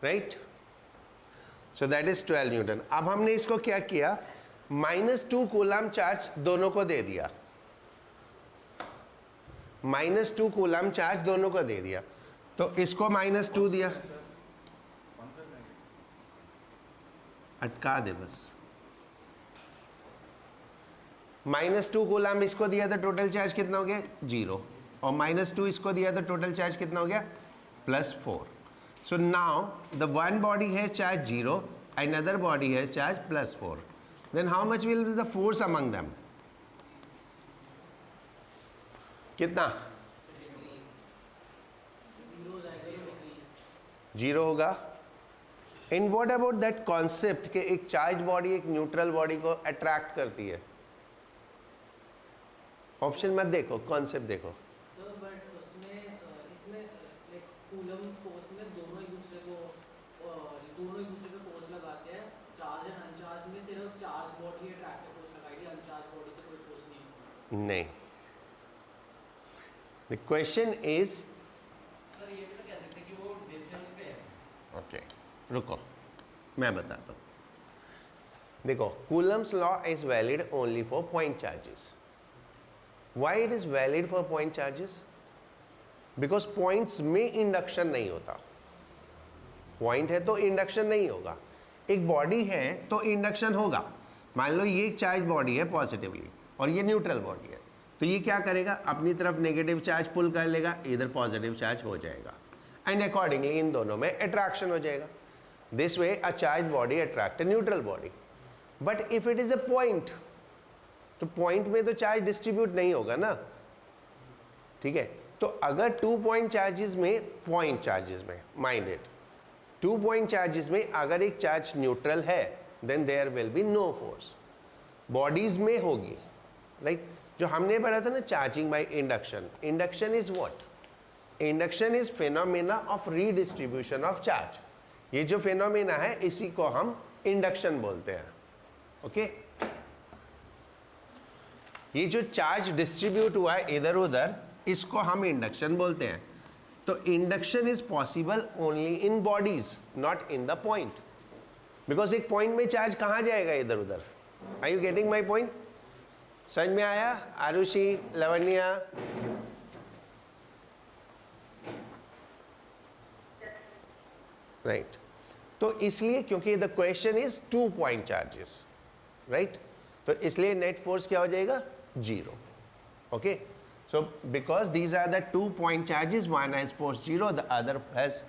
Right, so that is 12 Newton. अब हमने इसको क्या किया, -2 कूलम चार्ज दोनों को दे दिया, -2 कूलम चार्ज दोनों को दे दिया, तो इसको -2 दिया, अटका दे बस, -2 कूलम इसको दिया तो टोटल चार्ज कितना हो गया 0, और -2 इसको दिया तो टोटल चार्ज कितना हो गया +4। So now the one body has charge 0, another body has charge +4, then how much will be the force among them? कितना 0 होगा। In what about that concept कि एक चार्ज बॉडी एक न्यूट्रल बॉडी को attract करती है? ऑप्शन मत देखो, कॉन्सेप्ट देखो। सर बट उसमें इसमें लाइक कूलम फोर्स में दोनों एक दूसरे पे फोर्स लगाते हैं, चार्ज एंड अनचार्ज में सिर्फ चार्ज बॉडी अट्रैक्टिव फोर्स लगाएगी, अनचार्ज बॉडी से कोई फोर्स नहीं। नहीं, द क्वेश्चन इज, सर ये भी तो कह सकते हैं कि वो डिस्टेंस पे है। ओके रुको मैं बताता हूँ। देखो, Coulomb's law is valid only for point charges. Why it is valid for point charges? Because points में इंडक्शन नहीं होता। पॉइंट है तो इंडक्शन नहीं होगा, एक बॉडी है तो इंडक्शन होगा। मान लो ये एक चार्ज बॉडी है पॉजिटिवली और ये न्यूट्रल बॉडी है, तो ये क्या करेगा, अपनी तरफ नेगेटिव चार्ज पुल कर लेगा, इधर पॉजिटिव चार्ज हो जाएगा, एंड अकॉर्डिंगली इन दोनों में अट्रैक्शन हो जाएगा। This way a charge body attract a neutral body. But if it is a point, तो पॉइंट में तो चार्ज डिस्ट्रीब्यूट नहीं होगा ना, ठीक है। तो अगर 2 पॉइंट चार्जेस में माइंड इट, 2 पॉइंट चार्जेस में अगर एक चार्ज न्यूट्रल है then there will be no force. Bodies में होगी, राइट। जो हमने पढ़ा था ना charging by induction, induction is what? Induction is phenomena of redistribution of charge. ये जो फिनोमेना है इसी को हम इंडक्शन बोलते हैं, ओके। ये जो चार्ज डिस्ट्रीब्यूट हुआ है इधर उधर, इसको हम इंडक्शन बोलते हैं। तो induction is possible only in bodies, not in the point, because एक पॉइंट में चार्ज कहाँ जाएगा इधर उधर। Are you getting my point? समझ में आया आरुषि, लवन्या? राइट, तो इसलिए क्योंकि the question is 2 point charges, right, तो इसलिए नेट फोर्स क्या हो जाएगा 0, okay. So because these are the 2 point charges, one has force 0, the other has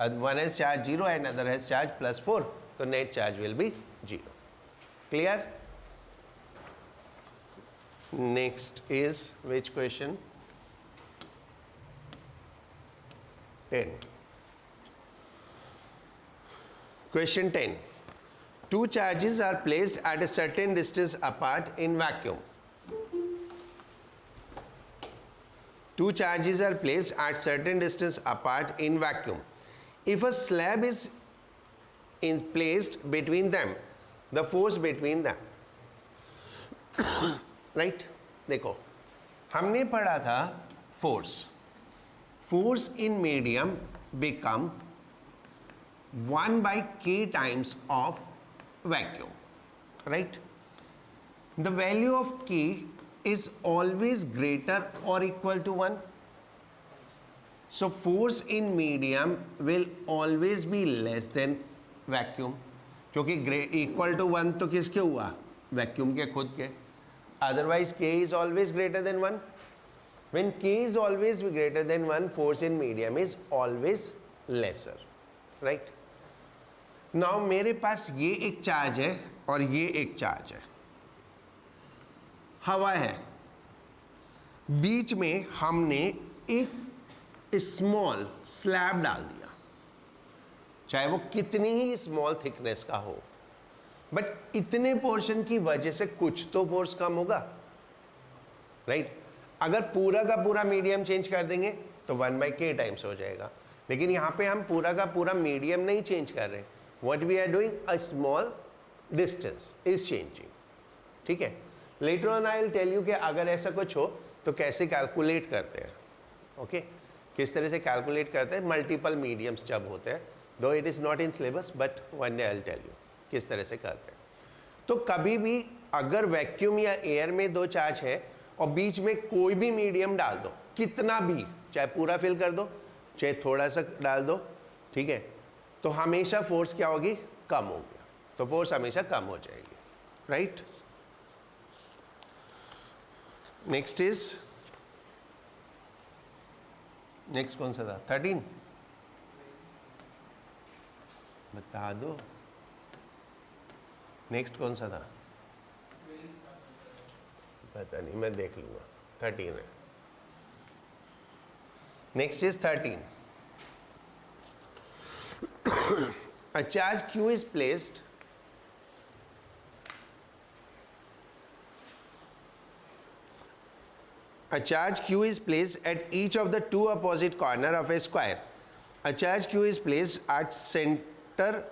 one has charge 0 and other has charge +4, तो net charge will be 0। Clear? Next is which question? 10. Question 10. 2 charges are placed at a certain distance apart in vacuum. 2 charges are placed at certain distance apart in vacuum. If a slab is placed between them, the force between them, right? देखो, हमने पढ़ा था force in medium become 1/k times of vacuum, right? The value of k is always greater or equal to 1. So force in medium will always be less than vacuum, क्योंकि equal to 1 तो किसके हुआ, vacuum के खुद के, otherwise k is always greater than 1. When k is always greater than 1, force in medium is always lesser, right? Now मेरे पास ये एक चार्ज है और ये एक चार्ज है, हवा है, बीच में हमने एक स्मॉल स्लैब डाल दिया, चाहे वो कितनी ही स्मॉल थिकनेस का हो, बट इतने पोर्शन की वजह से कुछ तो फोर्स कम होगा, राइट? अगर पूरा का पूरा मीडियम चेंज कर देंगे तो 1/k टाइम्स हो जाएगा, लेकिन यहाँ पे हम पूरा का पूरा मीडियम नहीं चेंज कर रहे, what we are doing, a small distance is changing, ठीक है। Later on I will tell you कि अगर ऐसा कुछ हो तो कैसे कैलकुलेट करते हैं, ओके किस तरह से कैलकुलेट करते हैं मल्टीपल मीडियम्स जब होते हैं दो it is not in syllabus but one day I will tell you किस तरह से करते हैं। तो कभी भी अगर वैक्यूम या एयर में दो चार्ज है और बीच में कोई भी मीडियम डाल दो, कितना भी, चाहे पूरा फिल कर दो चाहे थोड़ा सा डाल दो, ठीक है, तो हमेशा फोर्स क्या होगी, कम होगी, तो फोर्स हमेशा कम हो जाएगी, राइट। नेक्स्ट कौन सा था, 13, बता दो। नेक्स्ट कौन सा था, पता नहीं, मैं देख लूंगा। 13 है। Next is 13. A charge Q is placed at each of the two opposite corner of a square. A charge Q is placed at center.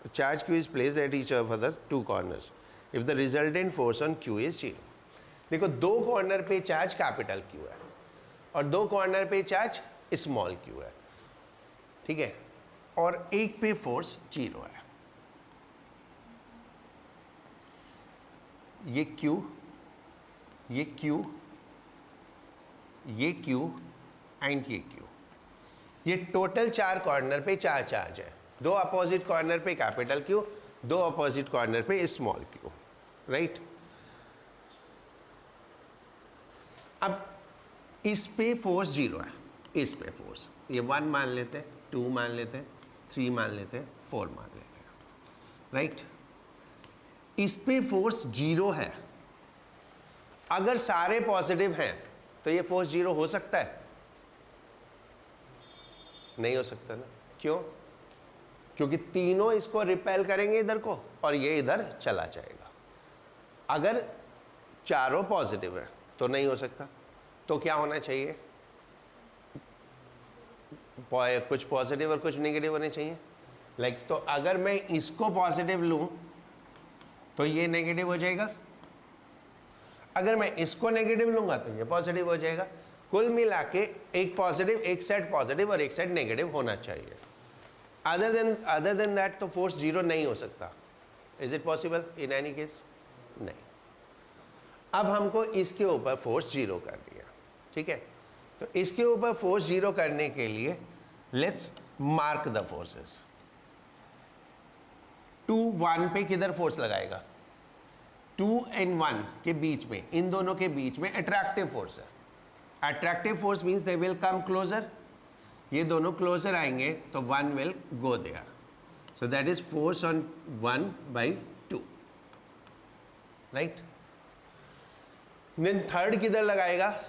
A charge Q is placed at each of the two corners if the resultant force on Q is 0. देखो, दो corner पे charge capital Q है और दो corner पे charge small q है, ठीक है, और एक पे फोर्स 0 है। ये Q, ये Q, ये Q एंड ये Q, ये टोटल चार कॉर्नर पे चार चार्ज है। दो अपोजिट कॉर्नर पे कैपिटल Q, दो अपोजिट कॉर्नर पे स्मॉल q, राइट। अब इस पे फोर्स 0 है, इस पे फोर्स, ये 1 मान लेते हैं, 2 मान लेते हैं, 3 मान लेते हैं, 4 मान लेते हैं, राइट। इस पे फोर्स 0 है। अगर सारे पॉजिटिव हैं तो ये फोर्स 0 हो सकता है? नहीं हो सकता ना। क्यों? क्योंकि तीनों इसको रिपेल करेंगे इधर को और ये इधर चला जाएगा। अगर चारों पॉजिटिव है तो नहीं हो सकता। तो क्या होना चाहिए? कुछ पॉजिटिव और कुछ नेगेटिव होने चाहिए। लाइक तो अगर मैं इसको पॉजिटिव लूं तो ये नेगेटिव हो जाएगा, अगर मैं इसको नेगेटिव लूंगा तो ये पॉजिटिव हो जाएगा। कुल मिला के एक पॉजिटिव, एक साइड पॉजिटिव और एक साइड नेगेटिव होना चाहिए। अदर देन दैट तो फोर्स 0 नहीं हो सकता। Is it possible in any case? नहीं। अब हमको इसके ऊपर फोर्स 0 करनी है, ठीक है। तो इसके ऊपर फोर्स 0 करने के लिए लेट्स मार्क द फोर्सेस। 2 1 पे किधर फोर्स लगाएगा? 2 and 1 के बीच में, इन दोनों के बीच में अट्रैक्टिव फोर्स है। Attractive force means they will come closer. ये दोनों क्लोजर आएंगे तो 1 will go there, so that is force on 1/2, right. Then third किधर लगाएगा?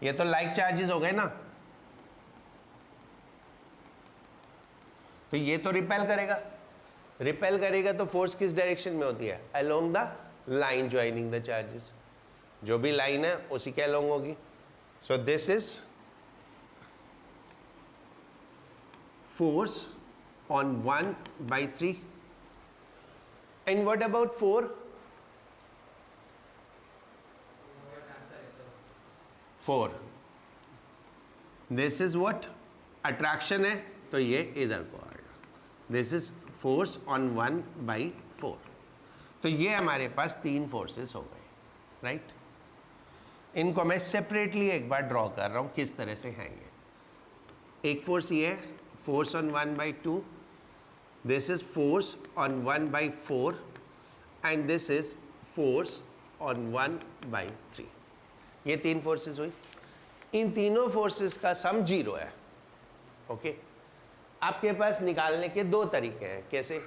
ये तो लाइक चार्जेस हो गए ना, तो ये तो रिपेल करेगा। रिपेल करेगा तो फोर्स किस डायरेक्शन में होती है? Along the line joining the charges. जो भी लाइन है उसी के अलोंग होगी। So this is force on 1/3। And what about 4? 4 this is what? Attraction है तो ये इधर को आएगा। This is force on 1/4। तो ये हमारे पास 3 फोर्सेस हो गए, राइट। इनको मैं सेपरेटली एक बार ड्रॉ कर रहा हूँ किस तरह से हैं ये। एक फोर्स ये है, force on 1/2, this is force on 1/4 and this is force on 1/3। ये 3 फोर्सेस हुई। इन तीनों फोर्सेस का सम 0 है, ओके। आपके पास निकालने के 2 तरीके हैं। कैसे?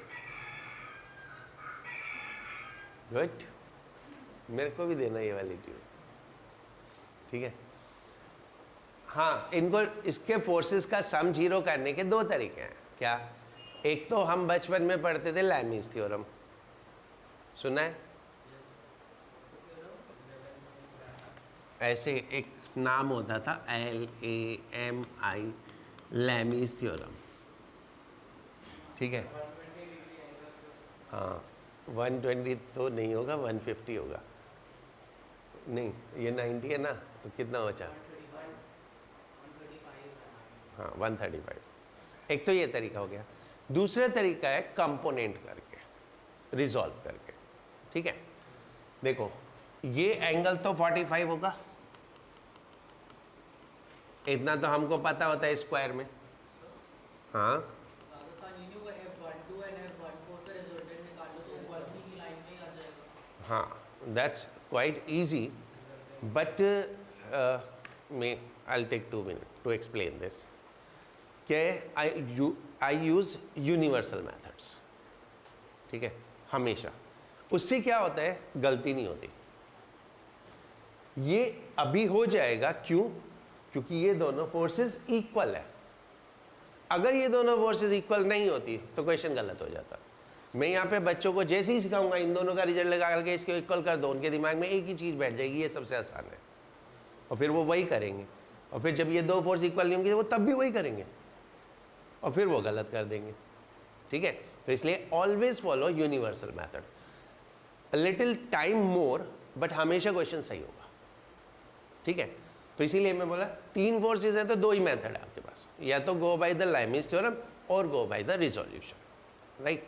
गुड, मेरे को भी देना ये वाली ट्यूब, ठीक है। हाँ, इनको, इसके फोर्सेस का सम 0 करने के 2 तरीके हैं। क्या? एक तो हम बचपन में पढ़ते थे लैमीज थ्योरम, सुना है? ऐसे एक नाम होता था LAMI, लैमीज थ्योरम, ठीक है। हाँ, 120 तो नहीं होगा, 150 होगा। नहीं, ये 90 है ना, तो कितना बचा? 135 हाँ 135। एक तो ये तरीका हो गया। दूसरा तरीका है कंपोनेंट करके, रिजॉल्व करके। ठीक है, देखो ये एंगल तो 45 होगा, इतना तो हमको पता होता है स्क्वायर में। हाँ राजस्थान ये नहीं होगा F12 एंड F14 का रिजल्टेंट निकाल लो तो वर्किंग की लाइन में ही आ जाएगा। हाँ, that's quite easy, but may I take 2 minutes to explain this. क्या आई यूज़ यूनिवर्सल मैथड्स, ठीक है, हमेशा। उससे क्या होता है, गलती नहीं होती। ये अभी हो जाएगा, क्यों? क्योंकि ये दोनों फोर्सेस इक्वल है। अगर ये दोनों फोर्सेस इक्वल नहीं होती तो क्वेश्चन गलत हो जाता। मैं यहाँ पे बच्चों को जैसे ही सिखाऊंगा इन दोनों का रिजल्ट लगा करके इसको इक्वल कर दो, उनके दिमाग में एक ही चीज़ बैठ जाएगी, ये सबसे आसान है, और फिर वो वही करेंगे। और फिर जब ये दो फोर्स इक्वल नहीं होंगे वो तब भी वही करेंगे, और फिर वो गलत कर देंगे। ठीक है, तो इसलिए always follow universal method. Little time more, but हमेशा क्वेश्चन सही होगा। ठीक है, तो इसीलिए मैं बोला 3 फोर्सेस है तो 2 ही मेथड है आपके पास, या तो गो बाय द लाइमिस थ्योरम और गो बाय द रिजोल्यूशन, राइट।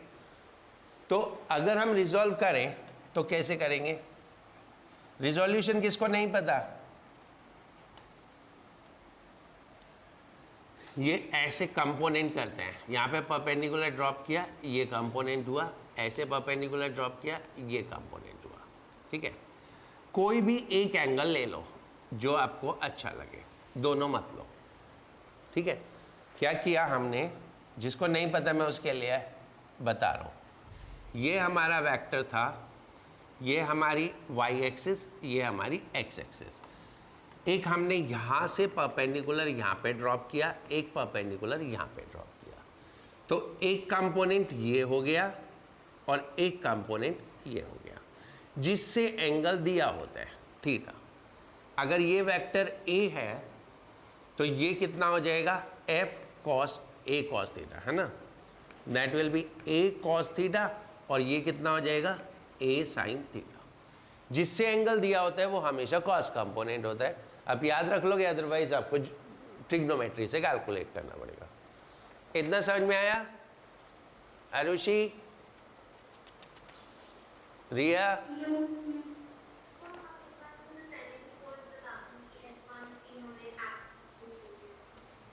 तो अगर हम रिजॉल्व करें तो कैसे करेंगे? रिजोल्यूशन किसको नहीं पता? ये ऐसे कंपोनेंट करते हैं, यहाँ पे परपेंडिकुलर ड्रॉप किया, ये कंपोनेंट हुआ, ऐसे परपेंडिकुलर ड्रॉप किया, ये कंपोनेंट हुआ। ठीक है, कोई भी एक एंगल ले लो जो आपको अच्छा लगे, दोनों मत लो। ठीक है, क्या किया हमने, जिसको नहीं पता मैं उसके लिए बता रहा हूँ। ये हमारा वेक्टर था, ये हमारी वाई एक्सिस, ये हमारी एक्स एक्सिस। एक हमने यहाँ से परपेंडिकुलर यहाँ पे ड्रॉप किया, एक परपेंडिकुलर यहाँ पे ड्रॉप किया, तो एक कंपोनेंट ये हो गया और एक कंपोनेंट ये हो गया, जिससे एंगल दिया होता है थीटा। अगर ये वेक्टर a है तो ये कितना हो जाएगा, f cos a cos theta, है ना, that will be a cos theta, और ये कितना हो जाएगा, a sin थीटा। जिससे एंगल दिया होता है वो हमेशा cos कंपोनेंट होता है। अब याद रख लोगे, अदरवाइज आपको ट्रिग्नोमेट्री से कैलकुलेट करना पड़ेगा। इतना समझ में आया? आरुषि, रिया,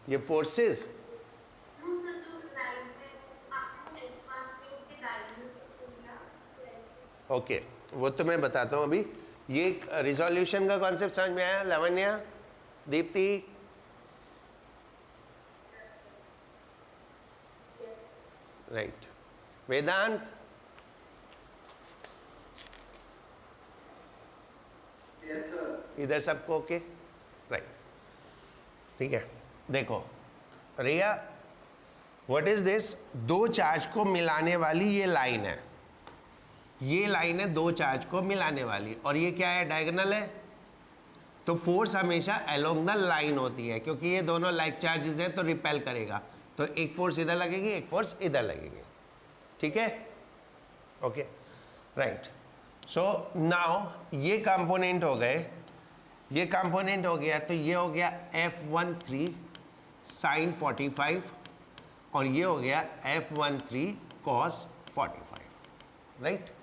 ये फोर्सेस ओके, वो तो मैं बताता हूँ अभी। ये रिजोल्यूशन का कॉन्सेप्ट समझ में आया? लावण्या, दीप्ति, राइट, वेदांत, इधर सबको ओके, राइट। ठीक है, देखो रिया, व्हाट इज दिस? दो चार्ज को मिलाने वाली ये लाइन है, ये लाइन है दो चार्ज को मिलाने वाली, और ये क्या है, डायगोनल है। तो फोर्स हमेशा अलोंग द लाइन होती है, क्योंकि ये दोनों लाइक चार्जेस हैं तो रिपेल करेगा, तो एक फोर्स इधर लगेगी, एक फोर्स इधर लगेगी। ठीक है, ओके, राइट। सो नाउ ये कंपोनेंट हो गए, ये कंपोनेंट हो गया, तो ये हो गया F13 sin 45, और ये हो गया F13 cos 45, राइट।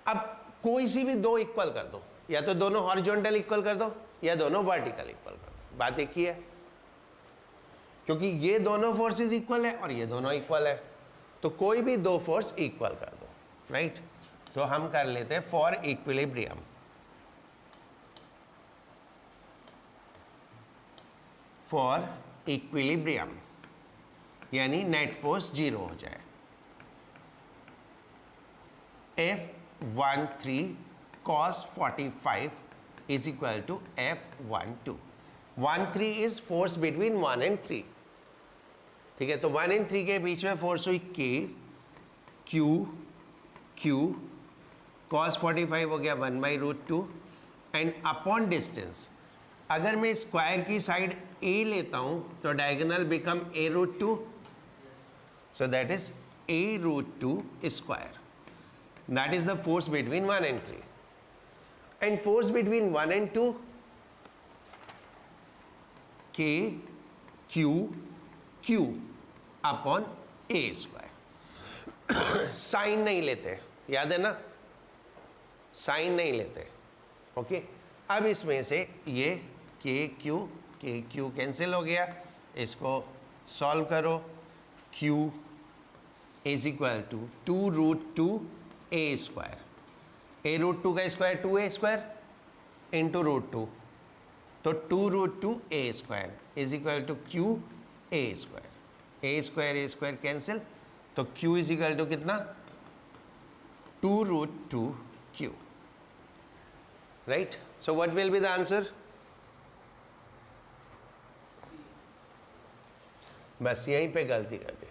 अब कोई सी भी दो इक्वल कर दो, या तो दोनों हॉरिजॉन्टल इक्वल कर दो या दोनों वर्टिकल इक्वल कर दो, बात एक ही है, क्योंकि ये दोनों फोर्सेस इक्वल है और ये दोनों इक्वल है, तो कोई भी दो फोर्स इक्वल कर दो, राइट। तो हम कर लेते हैं फॉर इक्विलिब्रियम, फॉर इक्विलिब्रियम यानी नेट फोर्स 0 हो जाए। F13 cos 45 is equal to F12. 13 is force between 1 and 3. ठीक है, तो 1 and 3 के बीच में फोर्स हुई K, Q, cos 45 हो गया 1/√2, एंड अपॉन डिस्टेंस, अगर मैं स्क्वायर की साइड A लेता हूं तो diagonal become A√2, so that is A√2 square, that is the force between 1 and 3. And force between 1 and 2 K Q upon A square. Sign नहीं लेते, याद है ना, साइन नहीं लेते। ओके, अब इसमें से ये के क्यू कैंसिल हो गया, इसको सॉल्व करो। Q is equal to 2√2 A square, A√2 का स्क्वायर 2A स्क्वायर इंटू √2, तो 2√2 A square is equal to Q A square cancel, तो Q इज इक्वल टू कितना, 2√2 Q, right. So what will be the answer? बस यहीं पे गलती कर दी।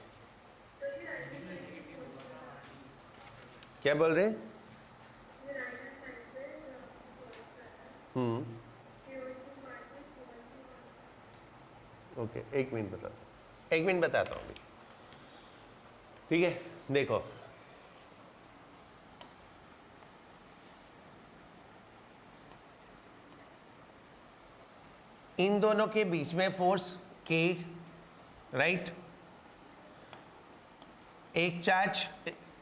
क्या बोल रहे हैं? ओके, एक मिनट बताता हूँ अभी, ठीक है। देखो, इन दोनों के बीच में फोर्स K, राइट, एक चार्ज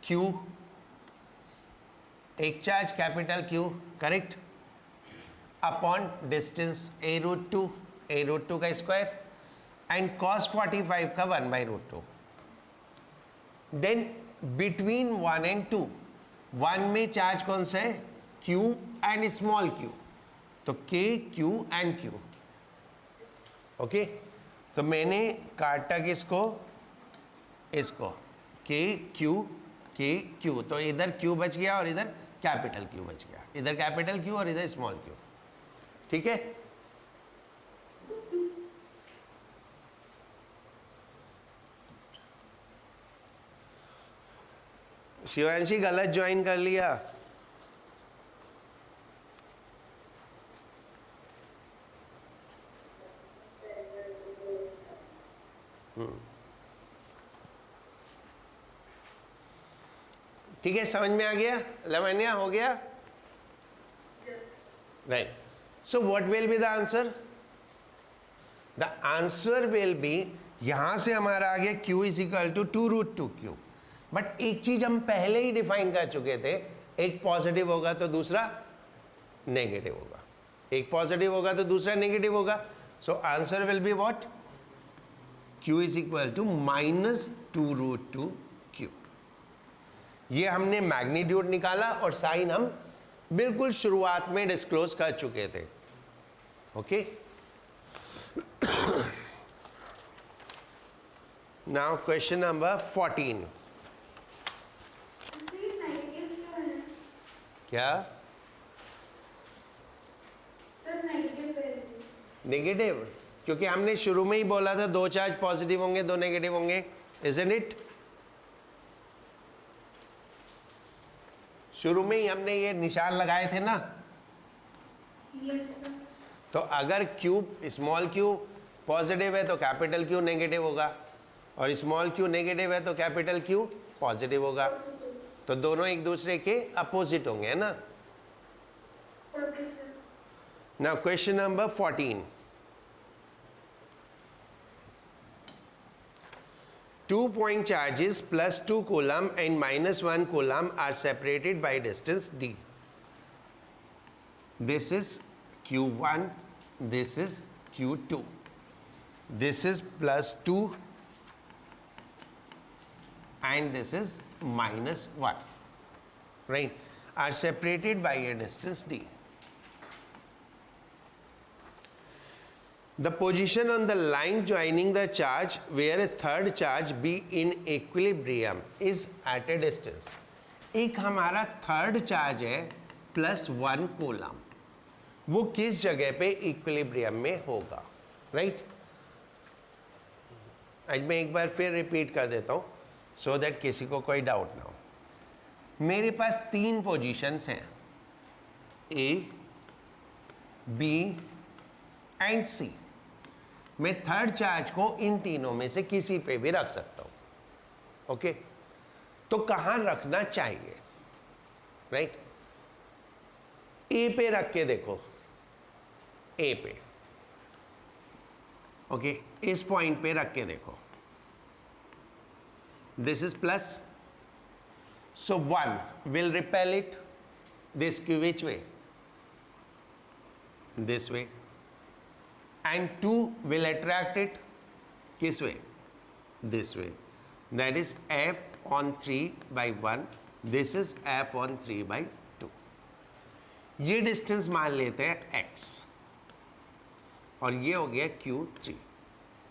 Q, एक charge capital Q, correct, upon distance A√2 का स्क्वायर एंड cos 45 का 1/√2। देन बिटवीन 1 and 2, 1 में चार्ज कौन सा है, Q एंड स्मॉल q, तो K Q and Q। Okay, तो मैंने काटा किसको, इसको, K Q, तो इधर Q बच गया और इधर कैपिटल Q बच गया, इधर कैपिटल Q और इधर स्मॉल q, ठीक है। शिवांशी गलत ज्वाइन कर लिया। ठीक है, समझ में आ गया, लावण्या हो गया, right. So what will be the answer? The answer will be, यहां से हमारा आ गया Q is equal to 2√2 Q, but एक चीज हम पहले ही डिफाइन कर चुके थे, एक पॉजिटिव होगा तो दूसरा नेगेटिव होगा, एक पॉजिटिव होगा तो दूसरा नेगेटिव होगा। So answer will be what, Q is equal to -2√2 Q। ये हमने मैग्नीट्यूड निकाला और साइन हम बिल्कुल शुरुआत में डिस्क्लोज कर चुके थे। Okay, now question number 14। क्या नेगेटिव? क्योंकि हमने शुरू में ही बोला था दो चार्ज पॉजिटिव होंगे, दो नेगेटिव होंगे, इजंट इट? शुरू में ही हमने ये निशान लगाए थे ना। Yes sir. तो अगर क्यूब, स्मॉल क्यू पॉजिटिव है तो कैपिटल क्यू नेगेटिव होगा, और स्मॉल क्यू नेगेटिव है तो कैपिटल क्यू पॉजिटिव होगा, तो दोनों एक दूसरे के अपोजिट होंगे, है ना। Okay sir. Now question number 14। 2 point charges plus 2 coulomb and -1 coulomb are separated by distance d. This is Q1, this is Q2. This is +2 and this is -1, right? Are separated by a distance d. The position on the line joining the charge where a third charge be in equilibrium is at a distance. एक हमारा third charge है +1 coulomb, वो किस जगह पे equilibrium में होगा, right? आज मैं एक बार फिर रिपीट कर देता हूँ सो दैट किसी को कोई डाउट ना हो। मेरे पास 3 पोजीशंस हैं, A, B एंड C। मैं थर्ड चार्ज को इन तीनों में से किसी पे भी रख सकता हूं, ओके? तो कहां रखना चाहिए, राइट? ए पे रख के देखो, ए पे, ओके, इस पॉइंट पे रख के देखो, this is plus, so 1 will repel it, this which way, this way, and 2 will attract it किस way, this way, that is f on 3 by 1, this is f on 3 by 2. ये distance मान लेते हैं x और ये हो गया q3,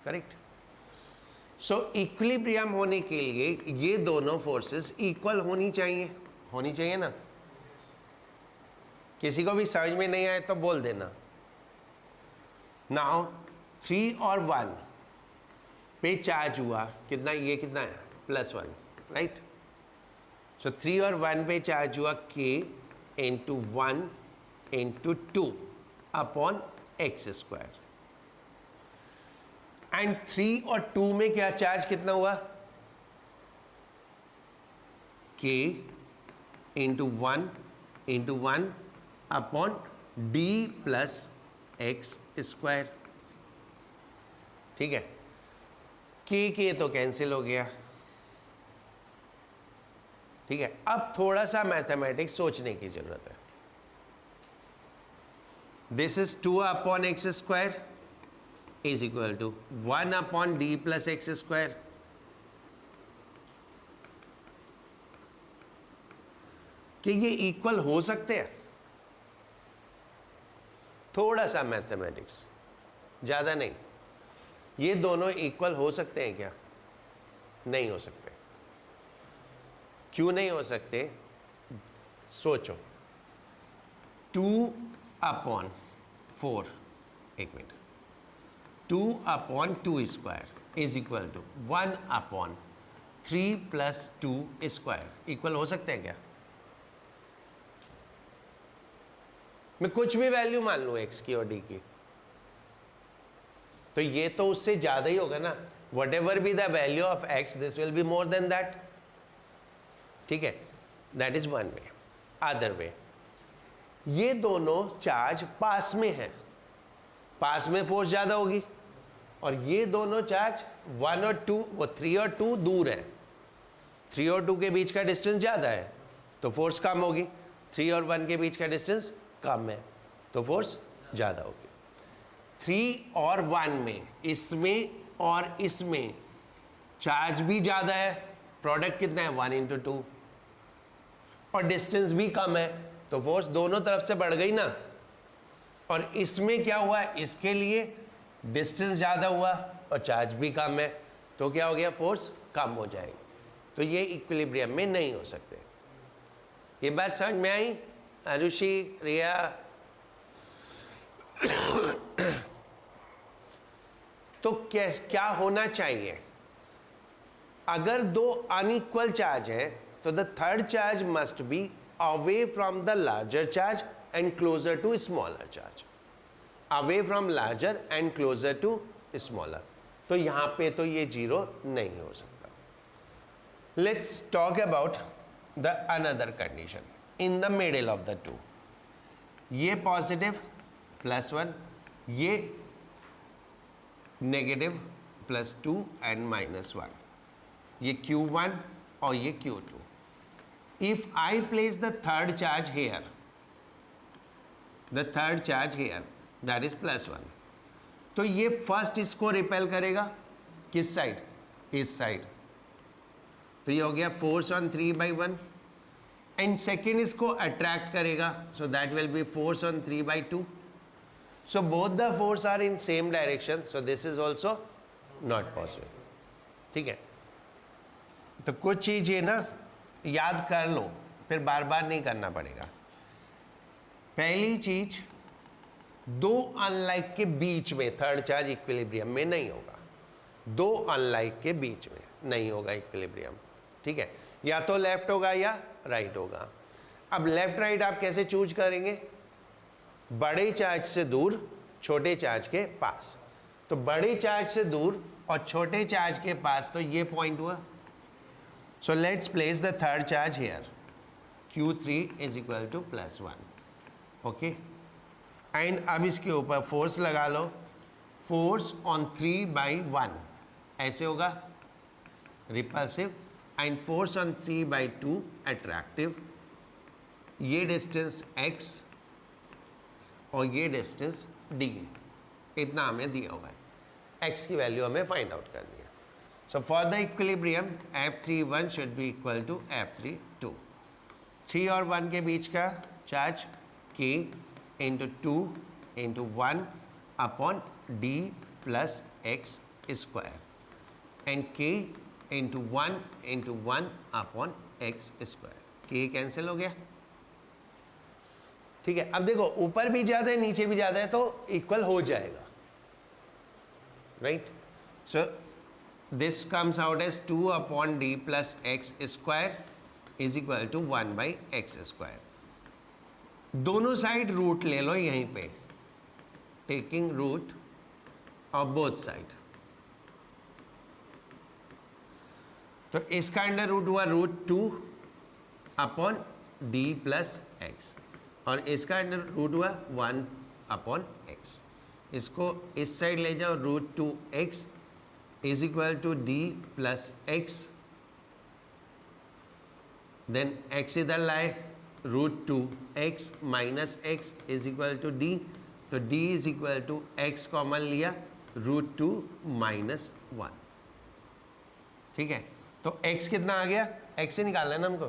correct. सो equilibrium होने के लिए ये दोनों फोर्सेस इक्वल होनी चाहिए ना. किसी को भी समझ में नहीं आए तो बोल देना. नाउ 3 और 1 पे चार्ज हुआ कितना, ये कितना है +1, राइट. सो 3 और 1 पे चार्ज हुआ k into 1 into 2 upon x². And 3 और 2 में क्या चार्ज कितना हुआ, k into 1 upon d plus x². ठीक है, k तो कैंसिल हो गया. ठीक है, अब थोड़ा सा मैथमेटिक्स सोचने की जरूरत है. This is 2 upon x² is equal to 1 upon d plus x². कि ये इक्वल हो सकते हैं? थोड़ा सा मैथमेटिक्स, ज़्यादा नहीं. ये दोनों इक्वल हो सकते हैं क्या? नहीं हो सकते. क्यों नहीं हो सकते? सोचो. 2 अपॉन 4, एक minute, 2 upon 2² is equal to 1 upon 3 plus 2² equal हो सकते हैं क्या? मैं कुछ भी वैल्यू मान लूँ x की और d की, तो ये तो उससे ज़्यादा ही होगा ना. What ever be the value of x, this will be more than that. ठीक है, that is one way. Other way, ये दोनों चार्ज पास में है, पास में फोर्स ज़्यादा होगी, और ये दोनों चार्ज 1 और 2, वो 3 और 2 दूर है. 3 और 2 के बीच का डिस्टेंस ज़्यादा है तो फोर्स कम होगी. 3 और 1 के बीच का डिस्टेंस कम है तो फोर्स ज़्यादा होगी. 3 और 1 में, इसमें और इसमें चार्ज भी ज़्यादा है, प्रोडक्ट कितना है 1 इंटू 2, और डिस्टेंस भी कम है तो फोर्स दोनों तरफ से बढ़ गई ना. और इसमें क्या हुआ, इसके लिए डिस्टेंस ज़्यादा हुआ और चार्ज भी कम है तो क्या हो गया, फोर्स कम हो जाएगी. तो ये इक्विलिब्रियम में नहीं हो सकते. ये बात समझ में आई आरुषि, रिया? तो क्या होना चाहिए? अगर दो अनइक्वल चार्ज है तो the third charge must be away from the larger charge and closer to smaller charge. Away from larger and closer to smaller. तो यहां पे तो ये 0 नहीं हो सकता. Let's talk about the another condition in the middle of the two. ये positive +1, ये नेगेटिव +2 एंड -1, ये Q1 और ये Q2. If I place the third charge here, that is +1, तो ये फर्स्ट इसको रिपेल करेगा किस साइड, इस साइड, तो ये हो गया फोर्स ऑन 3/1. एंड सेकेंड इसको अट्रैक्ट करेगा, so that will be force on 3/2. So both the force are in same direction, so this is also not possible. ठीक है, तो कुछ चीज़ ये ना याद कर लो, फिर बार बार नहीं करना पड़ेगा. पहली चीज, दो अनलाइक के बीच में थर्ड चार्ज इक्विलिब्रियम में नहीं होगा. दो अनलाइक के बीच में नहीं होगा इक्विलिब्रियम. ठीक है, या तो लेफ्ट होगा या राइट होगा. अब लेफ्ट राइट आप कैसे चूज करेंगे? बड़े चार्ज से दूर, छोटे चार्ज के पास. तो बड़े चार्ज से दूर और छोटे चार्ज के पास, तो ये पॉइंट हुआ. So let's place the third charge here. Q3 is equal to +1. Okay and अब इसके ऊपर फोर्स लगा लो, फोर्स ऑन 3/1 ऐसे होगा repulsive and force on 3/2 attractive. ये डिस्टेंस x और ये डिस्टेंस d, इतना हमें दिया हुआ है। x की वैल्यू हमें फाइंड आउट करनी है। So for the equilibrium F31 should be equal to F32। 3 और 1 के बीच का charge k into 2 into 1 upon d plus x square and k into 1 upon x square. k cancel हो गया, ठीक है। अब देखो ऊपर भी ज़्यादा है नीचे भी ज़्यादा है तो इक्वल हो जाएगा, right. So this comes out as 2 upon d plus x square is equal to 1/x square. दोनों साइड रूट ले लो यहीं पे, taking root of both side. तो इसका अंडर रूट हुआ √2 अपॉन डी प्लस एक्स और इसका अंडर रूट हुआ 1 अपॉन एक्स। इसको इस साइड ले जाओ, √2x is equal to d plus x, then x इधर लाए, √2x minus x is equal to d, तो d is equal to x common लिया, √2 माइनस 1, ठीक है। तो x कितना आ गया, x से निकालना है ना हमको,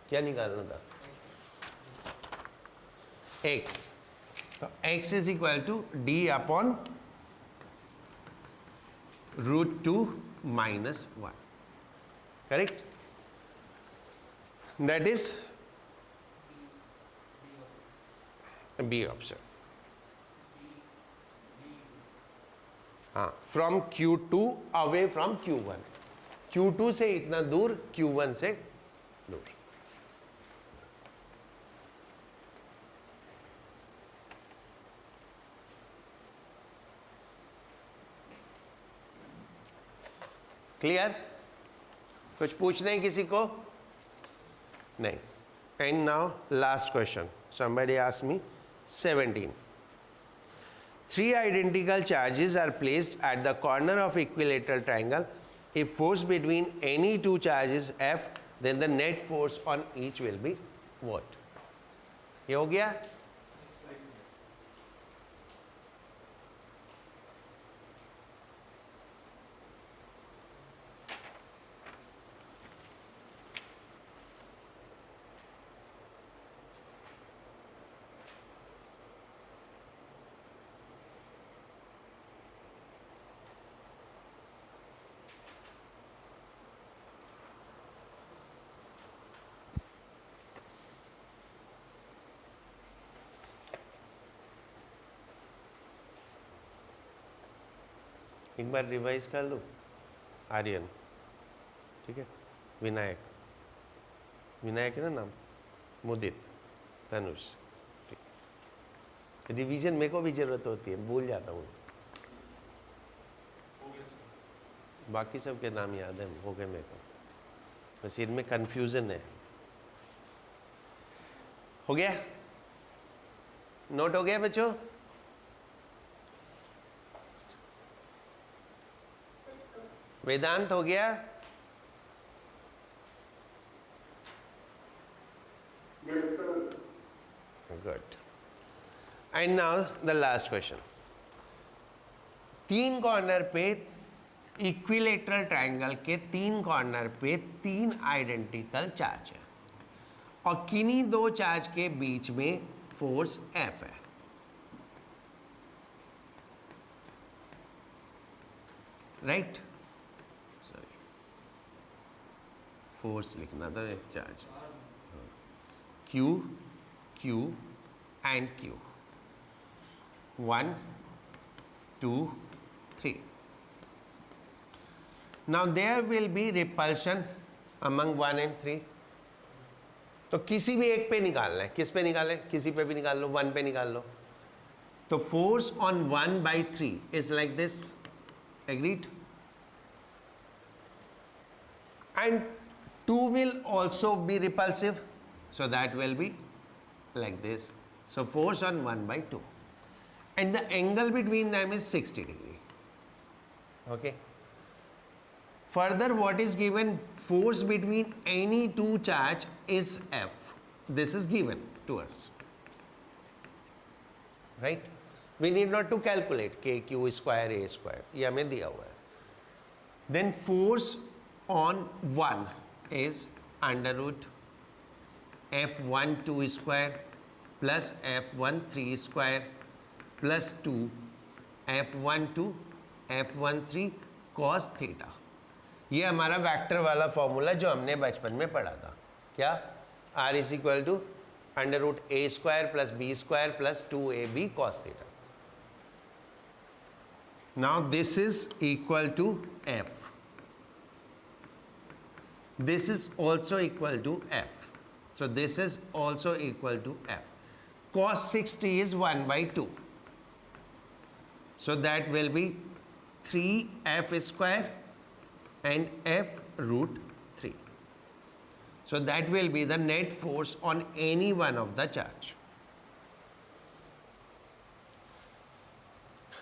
क्या निकालना था x, तो x is equal to D upon √2 minus 1, correct. That is B option. हाँ, from Q2 away from Q1, Q2 से इतना दूर, Q1 से दूर। क्लियर? कुछ पूछना है किसी को? नहीं। And now last question, somebody asked me 17. 3 identical charges are placed at the corner of equilateral triangle. If force between any two charges F, then the net force on each will be what? ये हो गया? एक बार revise कर लूँ। आर्यन, ठीक है, विनायक, विनायक है ना नाम, मुदित, तनुष, ठीक। रिवीजन मेरे को भी जरूरत होती है, भूल जाता हूँ। बाकी सब के नाम याद है, हो गए मेरे को, बस इनमें कंफ्यूजन है। हो गया, नोट हो गया बच्चों? वेदांत हो गया? Good. And now the last question. 3 corner पे इक्विलेटरल ट्रायंगल के 3 कॉर्नर पे 3 आइडेंटिकल चार्ज है और किन्हीं 2 चार्ज के बीच में फोर्स F है। राइट, सॉरी, फोर्स लिखना था, charge Q, Q and Q, 1, 2, 3. Now there will be repulsion among 1 and 3. तो किसी भी एक पे निकालना है, किस पे निकालें? किसी पे भी निकाल लो, 1 पे निकाल लो। तो force on 1/3 is like this, agreed? And 2 will also be repulsive, so that will be like this. So force on 1 by 2. And the angle between them is 60 degree. Okay. Further, what is given? Force between any two charge is F. This is given to us. Right? We need not to calculate k q square a square. ये हमें दिया हुआ है. Then force on 1 is under root F12 square plus F13 square plus 2 F12 F13 cos theta. ये हमारा vector वाला formula जो हमने बचपन में पढ़ा था. क्या? R is equal to under root a square plus b square plus 2ab cos theta. Now this is equal to F. This is also equal to F. So this is also equal to F. Cos 60 is 1 by 2. So that will be 3F square and F root 3. So that will be the net force on any one of the charge.